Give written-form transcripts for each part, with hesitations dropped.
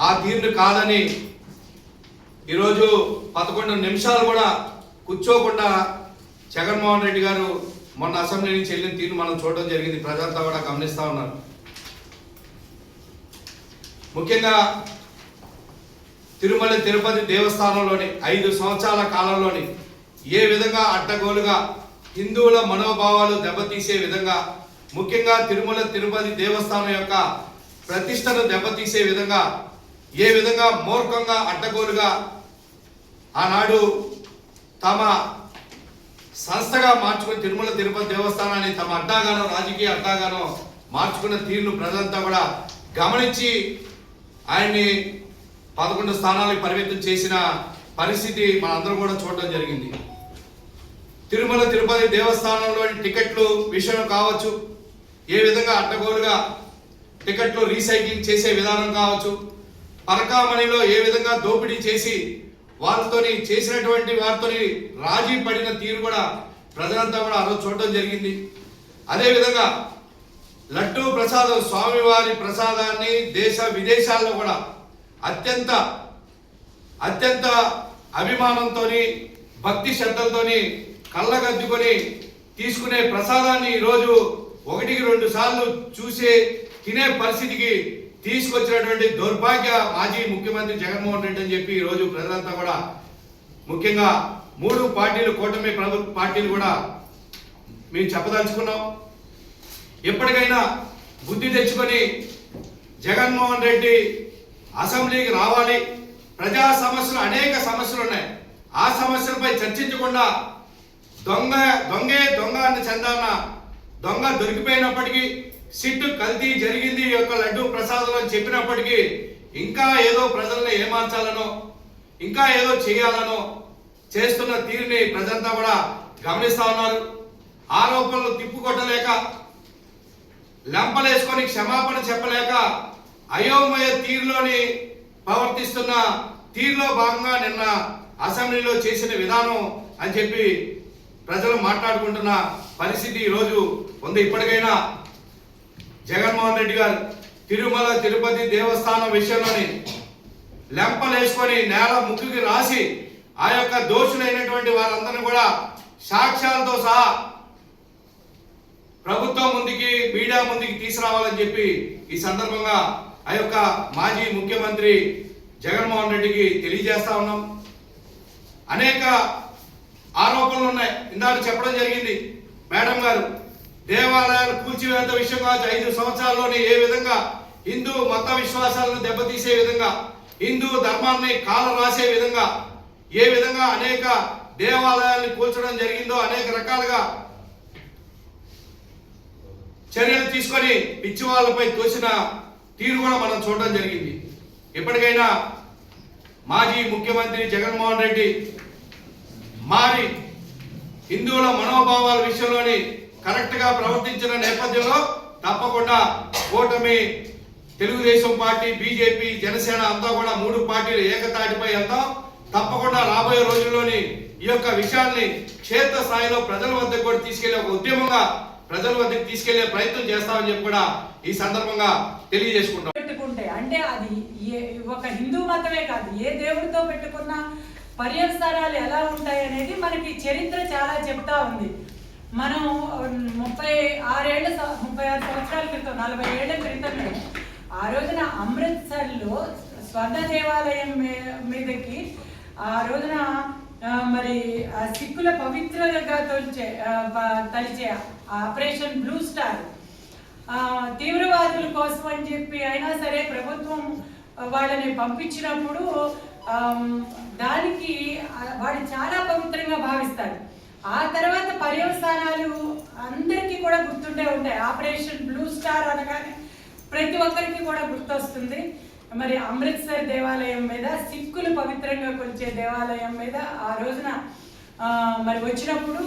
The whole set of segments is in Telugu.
ఆ తీరును కాదని ఈరోజు 11 నిమిషాలు కూడా కూర్చోకుండా జగన్మోహన్ రెడ్డి గారు మొన్న అసెంబ్లీ నుంచి వెళ్ళిన తీరు మనం చూడడం జరిగింది. ప్రజలంతా కూడా గమనిస్తూ ఉన్నారు. ముఖ్యంగా తిరుమల తిరుపతి దేవస్థానంలోని 5 సంవత్సరాల కాలంలోని ఏ విధంగా అడ్డగోలుగా హిందువుల మనోభావాలు దెబ్బతీసే విధంగా, ముఖ్యంగా తిరుమల తిరుపతి దేవస్థానం యొక్క ప్రతిష్టను దెబ్బతీసే విధంగా ఏ విధంగా మూర్ఖంగా అడ్డగోలుగా ఆనాడు తమ సంస్థగా మార్చుకుని తిరుమల తిరుపతి దేవస్థానాన్ని తమ అడ్డాగానో రాజకీయ అడ్డాగానో మార్చుకున్న తీరును ప్రజలంతా కూడా గమనించి ఆయన్ని 11 స్థానాలకు పరిమితం చేసిన పరిస్థితి మనందరం కూడా చూడడం జరిగింది. తిరుమల తిరుపతి దేవస్థానంలోని టికెట్లు విషయం కావచ్చు, ఏ విధంగా అడ్డగోలుగా టికెట్లు రీసైక్లింగ్ చేసే విధానం కావచ్చు, పరకామణిలో ఏ విధంగా దోపిడీ చేసి వారితోని చేసినటువంటి వారితోని రాజీ పడిన తీరు కూడా ప్రజలంతా కూడా ఆ రోజు చూడడం జరిగింది. అదేవిధంగా లడ్డూ ప్రసాదం, స్వామివారి ప్రసాదాన్ని దేశ విదేశాల్లో కూడా అత్యంత అభిమానంతో భక్తి శ్రద్ధలతో కళ్ళగద్దుకొని తీసుకునే ప్రసాదాన్ని ఈరోజు 1-2 సార్లు చూసే తినే పరిస్థితికి తీసుకొచ్చినటువంటి దౌర్భాగ్య మాజీ ముఖ్యమంత్రి జగన్మోహన్ రెడ్డి అని చెప్పి ఈరోజు ప్రజలంతా కూడా, ముఖ్యంగా 3 పార్టీలు, కూటమి ప్రభుత్వ పార్టీలు కూడా మేము చెప్పదలుచుకున్నాం. ఎప్పటికైనా బుద్ధి తెచ్చుకొని జగన్మోహన్ రెడ్డి అసెంబ్లీకి రావాలి. ప్రజా సమస్యలు, అనేక సమస్యలు ఉన్నాయి. ఆ సమస్యలపై చర్చించకుండా దొంగే దొంగ అని చందాన దొంగ దొరికిపోయినప్పటికీ, సిట్టు కల్తీ జరిగింది ఈ యొక్క లడ్డూ ప్రసాదం అని చెప్పినప్పటికీ ఇంకా ఏదో ప్రజల్ని ఏమార్చాలనో, ఇంకా ఏదో చేయాలనో చేస్తున్న తీరుని ప్రజలంతా కూడా గమనిస్తా ఉన్నారు. ఆరోపణలు తిప్పుకొట్టలేక, లెంపలేసుకొని క్షమాపణ చెప్పలేక అయోమయ తీరులోని ప్రవర్తిస్తున్న తీరులో భాగంగా నిన్న అసెంబ్లీలో చేసిన విధానం అని చెప్పి ప్రజలు మాట్లాడుకుంటున్న పరిస్థితి ఈరోజు ఉంది. ఇప్పటికైనా జగన్మోహన్ రెడ్డి గారు తిరుమల తిరుపతి దేవస్థానం విషయంలోని లెంపలేసుకొని నేల ముక్కుకి రాసి ఆ యొక్క దోషులైనటువంటి వారందరినీ కూడా సాక్ష్యాలతో సహా ప్రభుత్వం ముందుకి, మీడియా ముందుకి తీసుకురావాలని చెప్పి ఈ సందర్భంగా ఆ యొక్క మాజీ ముఖ్యమంత్రి జగన్మోహన్ రెడ్డికి తెలియజేస్తా ఉన్నాం. అనేక ఆరోపణలు ఉన్నాయి. ఇందాక చెప్పడం జరిగింది మేడం గారు, దేవాలయాలు కూల్చివేత విషయం కావచ్చు, 5 సంవత్సరాల్లోనే ఏ విధంగా హిందూ మత విశ్వాసాలను దెబ్బతీసే విధంగా, హిందూ ధర్మాన్ని కాల రాసే విధంగా ఏ విధంగా అనేక దేవాలయాలను కూల్చడం జరిగిందో, అనేక రకాలుగా చర్యలు తీసుకొని పిచ్చి వాళ్ళపై తోసిన తీరు కూడా మనం చూడడం జరిగింది. ఎప్పటికైనా మాజీ ముఖ్యమంత్రి జగన్మోహన్ రెడ్డి మారి హిందువుల మనోభావాల విషయంలోని కరెక్ట్గా ప్రవర్తించిన నేపథ్యంలో తప్పకుండా కూటమి, తెలుగుదేశం పార్టీ, బీజేపీ, జనసేన అంతా కూడా 3 పార్టీలు ఏకతాటిపై వెళ్తాం. తప్పకుండా రాబోయే రోజుల్లోని ఈ యొక్క విషయాన్ని క్షేత్ర స్థాయిలో ప్రజల వద్దకు కూడా తీసుకెళ్లే ఒక ఉద్యమంగా ప్రజల వద్దకు తీసుకెళ్లే ప్రయత్నం చేస్తామని చెప్పి కూడా ఈ సందర్భంగా తెలియజేసుకుంటాం. అంటే అది ఒక హిందూ మతమే కాదు, ఏ దేవుడితో పెట్టుకున్న పర్యవసానాలు ఎలా ఉంటాయి అనేది మనకి చరిత్ర చాలా చెప్తా ఉంది. మనం 36 సంవత్సరాల క్రితం, 40 ఏళ్ల క్రితం ఆ రోజున అమృత్సర్లో స్వర్ణ దేవాలయం మీదకి ఆ రోజున మరి సిక్కుల పవిత్రగా తలిచే ఆపరేషన్ బ్లూ స్టార్ తీవ్రవాదుల కోసం అని చెప్పి అయినా సరే ప్రభుత్వం వాళ్ళని పంపించినప్పుడు దానికి వాడు చాలా పవిత్రంగా భావిస్తారు. ఆ తర్వాత పర్యవసానాలు అందరికీ కూడా గుర్తుండే ఉంటాయి. ఆపరేషన్ బ్లూ స్టార్ అనగానే ప్రతి ఒక్కరికి కూడా గుర్తొస్తుంది. మరి అమృత్సర్ దేవాలయం మీద, సిక్కులు పవిత్రంగా కొలిచే దేవాలయం మీద ఆ రోజున మరి వచ్చినప్పుడు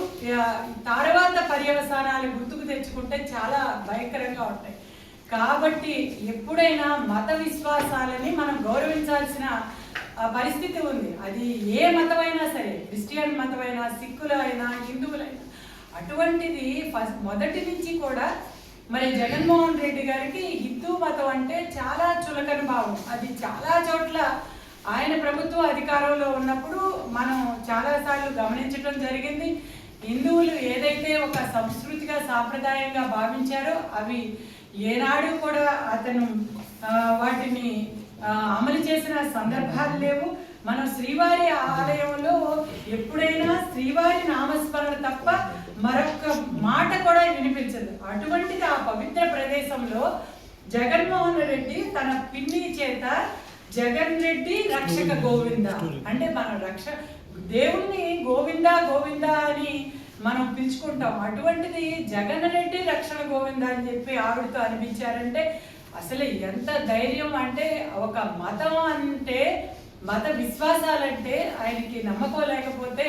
తర్వాత పర్యవసానాలు గుర్తుకు తెచ్చుకుంటే చాలా భయంకరంగా ఉంటాయి. కాబట్టి ఎప్పుడైనా మత విశ్వాసాలని మనం గౌరవించాల్సిన పరిస్థితి ఉంది. అది ఏ మతమైనా సరే, క్రిస్టియన్ మతమైనా, సిక్కులైనా, హిందువులైనా. అటువంటిది మొదటి నుంచి కూడా మరి జగన్మోహన్ రెడ్డి గారికి హిందూ మతం అంటే చాలా చులకన భావం. అది చాలా చోట్ల ఆయన ప్రభుత్వ అధికారంలో ఉన్నప్పుడు మనం చాలాసార్లు గమనించడం జరిగింది. హిందువులు ఏదైతే ఒక సంస్కృతిగా సాంప్రదాయంగా భావించారో అవి ఏనాడు కూడా అతను వాటిని అమలు చేసిన సందర్భాలు లేవు. మనం శ్రీవారి ఆలయంలో ఎప్పుడైనా శ్రీవారి నామస్మరణ తప్ప మరొక మాట కూడా వినిపించదు. అటువంటిది ఆ పవిత్ర ప్రదేశంలో జగన్మోహన్ రెడ్డి తన పిన్ని చేత జగన్ రెడ్డి రక్షక గోవింద అంటే మన దేవుణ్ణి గోవింద గోవింద అని మనం పిలుచుకుంటాం. అటువంటిది జగన్ రెడ్డి రక్షణ గోవింద అని చెప్పి ఆవిడతో అనిపించారంటే అసలు ఎంత ధైర్యం. అంటే ఒక మతం అంటే మత విశ్వాసాలంటే ఆయనకి నమ్మకం లేకపోతే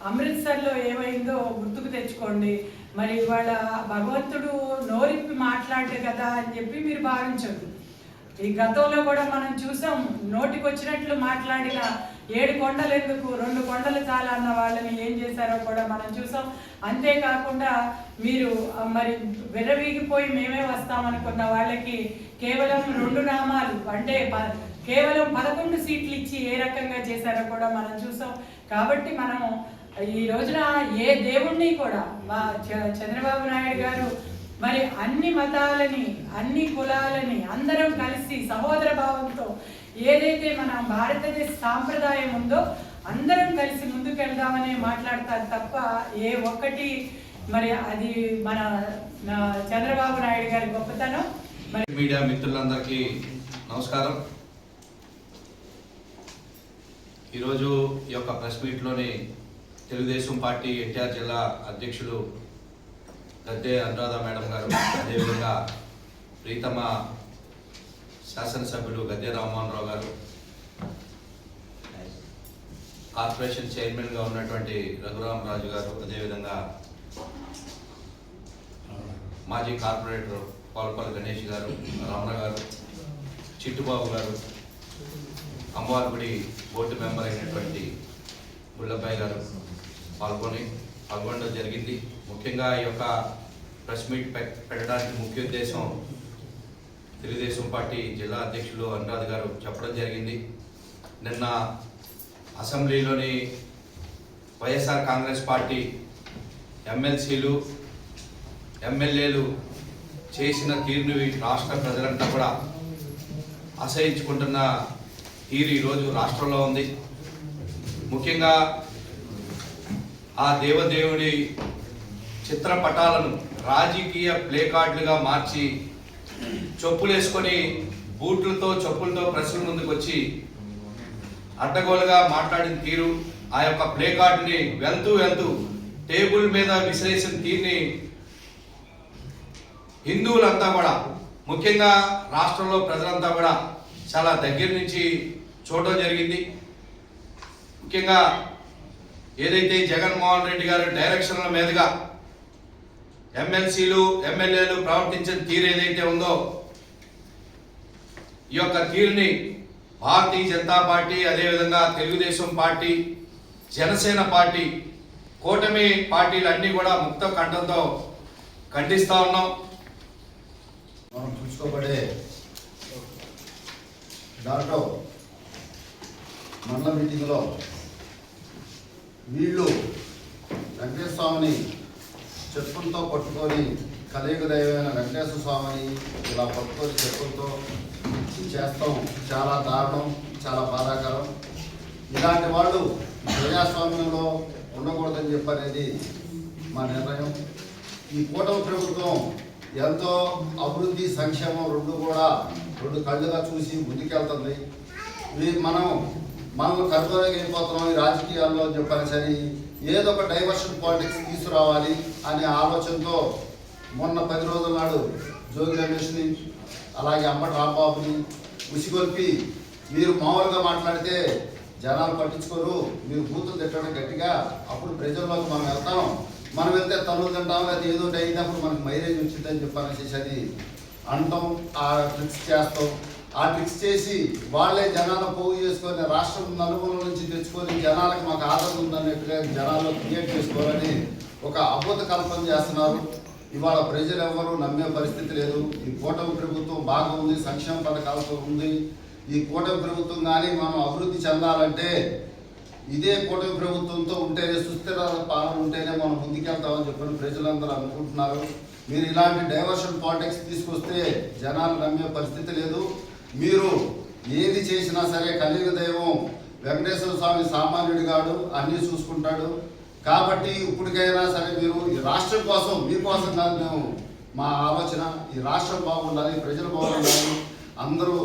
అమృత్సర్లో ఏమైందో గుర్తుకు తెచ్చుకోండి. మరి ఇవాళ భగవంతుడు నోరిప్పి మాట్లాడు కదా అని చెప్పి మీరు భావించదు. ఈ గతంలో కూడా మనం చూసాం, నోటికి వచ్చినట్లు మాట్లాడిన 7 కొండలు ఎందుకు 2 కొండలు చాలా అన్న వాళ్ళని ఏం చేశారో కూడా మనం చూసాం. అంతేకాకుండా మీరు మరి విర్రవీగిపోయి మేమే వస్తామనుకున్న వాళ్ళకి కేవలం 2 నామాలు అంటే కేవలం 11 సీట్లు ఇచ్చి ఏ రకంగా చేశారో కూడా మనం చూసాం. కాబట్టి మనం ఈ రోజున ఏ దేవుణ్ణి కూడా మా చంద్రబాబు నాయుడు గారు మరి అన్ని మతాలని అన్ని కులాలని అందరం కలిసి సహోదర భావంతో ఏదైతే మన భారతదేశ సాంప్రదాయం ఉందో అందరం కలిసి ముందుకెళ్దామని మాట్లాడతారు తప్ప ఏ ఒక్కటి మరి అది మన చంద్రబాబు నాయుడు గారి గొప్పతనం. మీడియా మిత్రులందరికీ నమస్కారం. ఈరోజు ఈ యొక్క ప్రెస్ మీట్లోని తెలుగుదేశం పార్టీ ఎన్టీఆర్ జిల్లా అధ్యక్షులు గద్దె అనురాధ మేడం గారు, అదేవిధంగా ప్రీతమ శాసనసభ్యులు గద్దె రామ్మోహన్ రావు గారు, కార్పొరేషన్ చైర్మన్గా ఉన్నటువంటి రఘురామరాజు గారు, అదేవిధంగా మాజీ కార్పొరేటర్ పోలపల్లి గణేష్ గారు, రమణ గారు, చిట్టుబాబు గారు, అమ్మవారి గుడి బోర్డు మెంబర్ అయినటువంటి బుల్లబ్బాయి గారు పాల్గొనడం జరిగింది. ముఖ్యంగా ఈ యొక్క ప్రెస్ మీట్ పెట్టడానికి ముఖ్య ఉద్దేశం తెలుగుదేశం పార్టీ జిల్లా అధ్యక్షులు అనురాధ్ గారు చెప్పడం జరిగింది. నిన్న అసెంబ్లీలోని వైఎస్ఆర్ కాంగ్రెస్ పార్టీ ఎమ్మెల్సీలు ఎమ్మెల్యేలు చేసిన తీరుని రాష్ట్ర ప్రజలంతా కూడా అసహించుకుంటున్న తీరు ఈరోజు రాష్ట్రంలో ఉంది. ముఖ్యంగా ఆ దేవదేవుడి చిత్రపటాలను రాజకీయ ప్లే కార్డులుగా మార్చి చెప్పులేసుకొని బూట్లతో చెప్పులతో ప్రెస్ల ముందుకు వచ్చి అడ్డగోలుగా మాట్లాడిన తీరు, ఆ యొక్క ప్లే కార్డుని వెళ్తూ టేబుల్ మీద విసిరేసిన తీరుని హిందువులంతా కూడా ముఖ్యంగా రాష్ట్రంలో ప్రజలంతా కూడా చాలా దగ్గర నుంచి చూడడం జరిగింది. ముఖ్యంగా ఏదైతే జగన్మోహన్ రెడ్డి గారు డైరెక్షన్ల మీదుగా ఎమ్మెల్సీలు ఎమ్మెల్యేలు ప్రవర్తించిన తీరు ఏదైతే ఉందో ఈ యొక్క తీరుని భారతీయ జనతా పార్టీ, అదేవిధంగా తెలుగుదేశం పార్టీ, జనసేన పార్టీ, కూటమి పార్టీలు అన్నీ కూడా ముక్త కంఠంతో ఖండిస్తూ ఉన్నాం. మనం చూసుకోబడే దాంట్లో మండల మీటింగ్లో వీళ్ళు వెంకటేశ్వర స్వామిని చెప్పులతో పట్టుకొని కలియుగ దైవమైన వెంకటేశ్వర స్వామిని ఇలా పట్టుకొని చెప్పులతో చేస్తాం చాలా దారుణం, చాలా బాధాకరం. ఇలాంటి వాళ్ళు ప్రజాస్వామ్యంలో ఉండకూడదని చెప్పనేది మా నిర్ణయం. ఈ కూటమి ప్రభుత్వం ఎంతో అభివృద్ధి సంక్షేమం రెండు కళ్ళుగా చూసి ముందుకెళ్తుంది. మనం కర్తవ్యంగా అయిపోతున్నాం ఈ రాజకీయాల్లో అని చెప్పని సరి ఏదో ఒక డైవర్షన్ పాలిటిక్స్ తీసుకురావాలి అనే ఆలోచనతో మొన్న 10 రోజుల నాడు జోగి రమేష్ని అలాగే అంబటి రాంబాబుని ఉసిగొల్పి మీరు మామూలుగా మాట్లాడితే జనాలు పట్టించుకోరు, మీరు బూతులు తిట్టడం గట్టిగా, అప్పుడు ప్రజల్లోకి మనం వెళ్తే తనులు తింటాం, అది ఏదో అయినప్పుడు మనకు మైలేజ్ వచ్చిందని చెప్పనేసి అది అంటాం. ఆ ట్రిక్స్ చేస్తాం. ఆ ట్రిక్స్ చేసి వాళ్ళే జనాలు పోగు చేసుకొని రాష్ట్రం నలుమూల నుంచి తెచ్చుకొని జనాలకు మాకు ఆదరణ ఉందన్నట్టుగా జనాల్లో క్రియేట్ చేసుకోవాలని ఒక అద్భుత కల్పన చేస్తున్నారు. ఇవాళ ప్రజలు ఎవరు నమ్మే పరిస్థితి లేదు. ఈ కూటమి ప్రభుత్వం బాగా ఉంది, సంక్షేమ పథకాలతో ఉంది. ఈ కూటమి ప్రభుత్వం కానీ మనం అభివృద్ధి చెందాలంటే ఇదే కూటమి ప్రభుత్వంతో ఉంటేనే, సుస్థిర పాలన ఉంటేనే మనం ముందుకెళ్తామని చెప్పని ప్రజలందరూ అనుకుంటున్నారు. మీరు ఇలాంటి డైవర్షన్ పాలిటిక్స్ తీసుకొస్తే జనాలు నమ్మే పరిస్థితి లేదు. మీరు ఏది చేసినా సరే కలియుగ దైవం వెంకటేశ్వర స్వామి సామాన్యుడి గాడు, అన్నీ చూసుకుంటాడు. కాబట్టి ఇప్పటికైనా సరే మీరు ఈ రాష్ట్రం కోసం, మీకోసం కాదు మేము మా ఆలోచన, ఈ రాష్ట్రం బాగుండాలి, ప్రజలు బాగుండాలి, అందరూ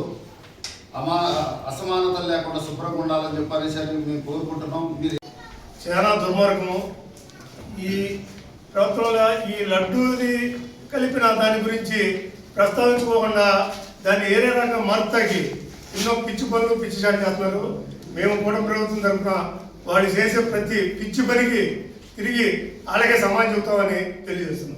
అసమానతలు లేకుండా శుభ్రంగా ఉండాలని చెప్పనేసి మేము కోరుకుంటున్నాం. మీరు చాలా దుర్మార్గము. ఈ ప్రభుత్వంలో ఈ లడ్డూది కలిపిన దాని గురించి ప్రస్తావించుకోకుండా దాన్ని ఏరే రకంగా మార్పుతాకి ఎన్నో పిచ్చి పనులు పిచ్చి చాటు చేస్తున్నారు. మేము కూడా ప్రభుత్వం తరఫున వాళ్ళు చేసే ప్రతి పిచ్చి పనికి తిరిగి అలాగే సమాజం చెబుతామని తెలియజేస్తున్నాం.